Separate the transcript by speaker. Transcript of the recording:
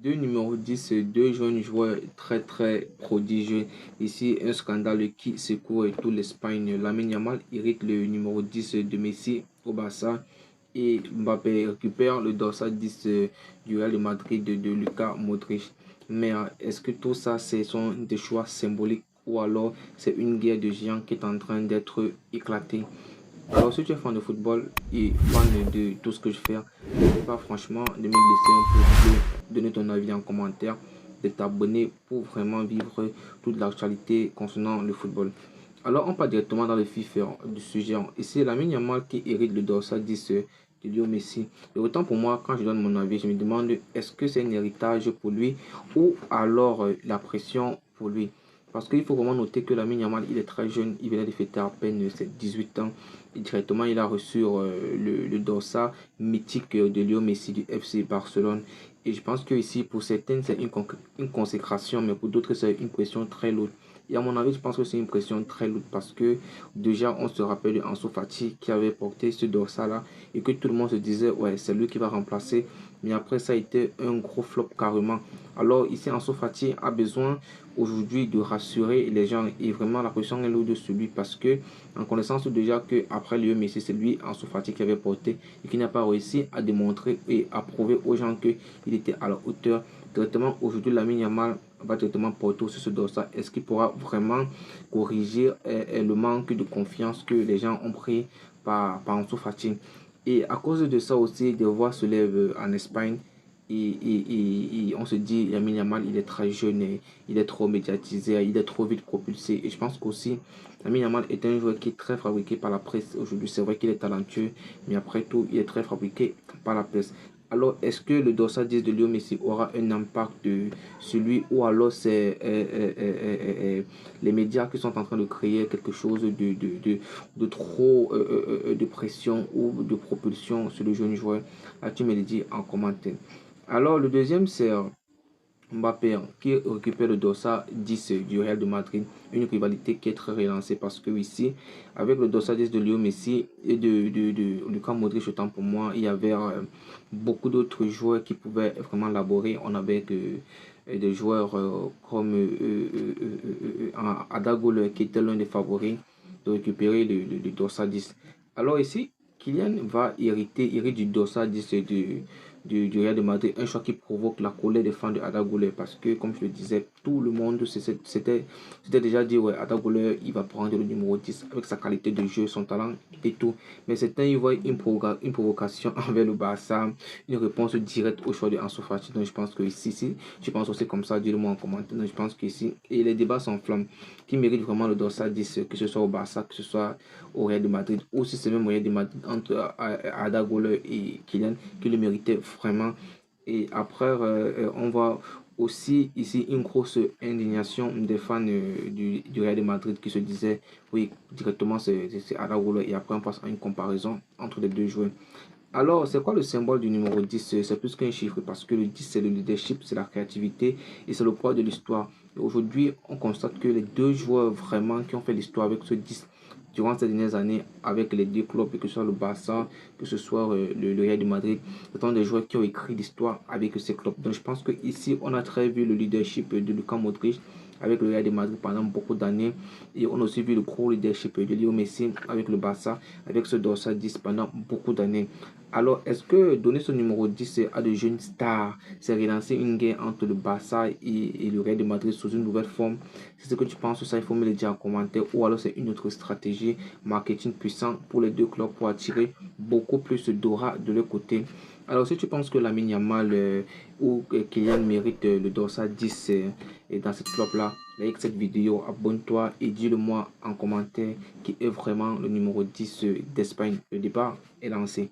Speaker 1: Deux numéro 10, deux jeunes joueurs très prodigieux. Ici, un scandale qui secoue toute l'Espagne. Lamine Yamal hérite le numéro 10 de Messi au Barça et Mbappé récupère le dossard 10 du Real de Madrid de Luka Modric. Mais est-ce que tout ça, ce sont des choix symboliques ou alors c'est une guerre de géants qui est en train d'être éclatée? Alors, si tu es fan de football et fan de tout ce que je fais, n'hésite pas franchement de me laisser un pouce bleu, donner ton avis en commentaire, de t'abonner pour vraiment vivre toute l'actualité concernant le football. Alors, on part directement dans le vif du sujet. Ici, Lamine Yamal qui hérite le dossard 10 de Lionel Messi. Et autant pour moi, quand je donne mon avis, je me demande est-ce que c'est un héritage pour lui ou alors la pression pour lui. Parce qu'il faut vraiment noter que Lamine Yamal, il est très jeune, il vient de fêter à peine ses 18 ans. Et directement, il a reçu le dossard mythique de Lionel Messi du FC Barcelone. Et je pense que ici, pour certains, c'est une consécration, mais pour d'autres, c'est une pression très lourde. Et à mon avis, je pense que c'est une pression très lourde parce que déjà, on se rappelle de Ansu Fati qui avait porté ce dossard-là et que tout le monde se disait, ouais, c'est lui qui va remplacer. Mais après, ça a été un gros flop carrément. Alors ici, Ansu Fati a besoin aujourd'hui de rassurer les gens et vraiment la pression est lourde sur lui parce que en connaissance déjà que après Lionel Messi, c'est lui Ansu Fati qui avait porté et qui n'a pas réussi à démontrer et à prouver aux gens qu'il était à la hauteur. Directement aujourd'hui, Lamine Yamal va directement porter sur ce dossard. Est-ce qu'il pourra vraiment corriger le manque de confiance que les gens ont pris par Ansu Fati? Et à cause de ça aussi, des voix se lèvent en Espagne. Et on se dit, Lamine Yamal, il est très jeune, et il est trop médiatisé, il est trop vite propulsé. Et je pense qu'aussi, Lamine Yamal est un joueur qui est très fabriqué par la presse. Aujourd'hui, c'est vrai qu'il est talentueux, mais après tout, il est très fabriqué par la presse. Alors, est-ce que le dossard 10 de Lionel Messi aura un impact sur lui ou alors c'est les médias qui sont en train de créer quelque chose de trop de pression ou de propulsion sur le jeune joueur? Là, tu me le dis en commentaire. Alors, le deuxième, c'est Mbappé qui récupère le dossard 10 du Real de Madrid. Une rivalité qui est très relancée parce que ici, avec le dossard 10 de Léo Messi et de Luka Modric, autant pour moi, il y avait beaucoup d'autres joueurs qui pouvaient vraiment laborer. On avait des joueurs comme Ada Güler qui était l'un des favoris de récupérer le dossard 10. Alors ici, Kylian va hériter du dossard 10 du Real de Madrid, un choix qui provoque la colère des fans de Arda Güler parce que, comme je le disais, tout le monde s'était déjà dit, ouais, Arda Güler, il va prendre le numéro 10 avec sa qualité de jeu, son talent et tout. Mais certains, ils voient une provocation envers le Barça, une réponse directe au choix de Ansu Fati. Donc, je pense que ici, si je pense aussi comme ça, dis-le-moi en commentaire. Donc, je pense qu'ici, et les débats s'enflamment, qui méritent vraiment le dossard 10, que ce soit au Barça, que ce soit au Real de Madrid, ou si c'est même au Real de Madrid entre Arda Güler et Kylian, qui le méritait vraiment. Et après, on voit aussi ici une grosse indignation des fans du Real de Madrid qui se disaient, oui, directement c'est Arda Güler. Et après, on passe à une comparaison entre les deux joueurs. Alors, c'est quoi le symbole du numéro 10? C'est plus qu'un chiffre parce que le 10, c'est le leadership, c'est la créativité et c'est le poids de l'histoire. Aujourd'hui, on constate que les deux joueurs vraiment qui ont fait l'histoire avec ce 10 durant ces dernières années avec les deux clubs, que ce soit le Barça, que ce soit le Real de Madrid, ce sont des joueurs qui ont écrit l'histoire avec ces clubs. Donc, je pense qu'ici, on a très vu le leadership de Luka Modric avec le Real de Madrid pendant beaucoup d'années. Et on a aussi vu le gros leadership de Lionel Messi avec le Barça, avec ce dossard 10 pendant beaucoup d'années. Alors, est-ce que donner ce numéro 10 à de jeunes stars, c'est relancer une guerre entre le Barça et le Real de Madrid sous une nouvelle forme? C'est ce que tu penses, ça il faut me le dire en commentaire. Ou alors c'est une autre stratégie marketing puissante pour les deux clubs pour attirer beaucoup plus d'aura de leur côté. Alors, si tu penses que Lamine Yamal ou Kylian mérite le dossard 10 et dans cette club-là, like cette vidéo, abonne-toi et dis-le moi en commentaire qui est vraiment le numéro 10 d'Espagne. Le débat est lancé.